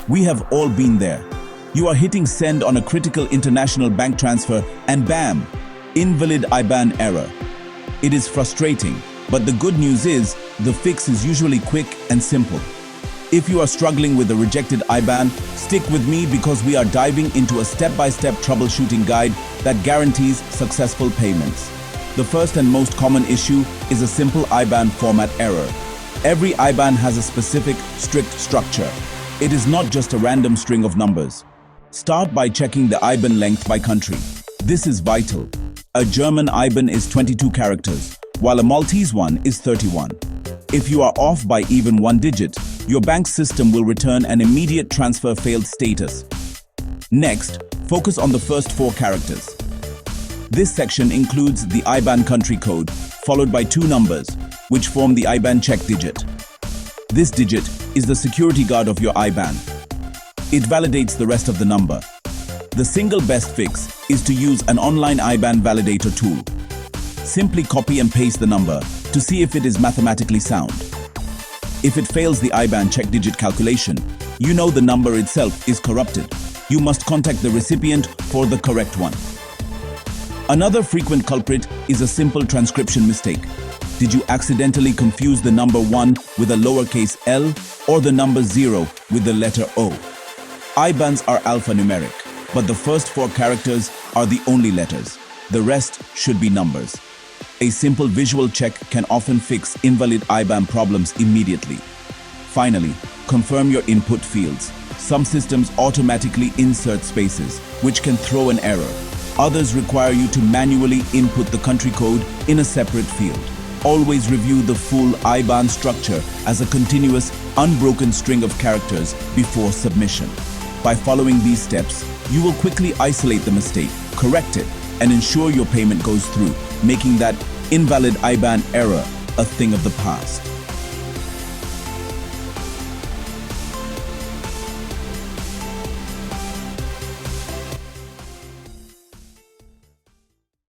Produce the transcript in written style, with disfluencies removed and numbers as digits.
We have all been there. You are hitting send on a critical international bank transfer and bam, invalid IBAN error. It is frustrating, but the good news is the fix is usually quick and simple. If you are struggling with a rejected IBAN, stick with me because we are diving into a step-by-step troubleshooting guide that guarantees successful payments. The first and most common issue is a simple IBAN format error. Every IBAN has a specific, strict structure. It is not just a random string of numbers. Start by checking the IBAN length by country. This is vital. A German IBAN is 22 characters, while a Maltese one is 31. If you are off by even one digit, your bank system will return an immediate transfer failed status. Next, focus on the first 4 characters. This section includes the IBAN country code, followed by 2 numbers, which form the IBAN check digit. This digit is the security guard of your IBAN. It validates the rest of the number. The single best fix is to use an online IBAN validator tool. Simply copy and paste the number to see if it is mathematically sound. If it fails the IBAN check digit calculation, you know the number itself is corrupted. You must contact the recipient for the correct one. Another frequent culprit is a simple transcription mistake. Did you accidentally confuse the number 1 with a lowercase l or the number 0 with the letter O? IBANs are alphanumeric, but the first 4 characters are the only letters. The rest should be numbers. A simple visual check can often fix invalid IBAN problems immediately. Finally, confirm your input fields. Some systems automatically insert spaces, which can throw an error. Others require you to manually input the country code in a separate field. Always review the full IBAN structure as a continuous, unbroken string of characters before submission. By following these steps, you will quickly isolate the mistake, correct it, and ensure your payment goes through, making that invalid IBAN error a thing of the past.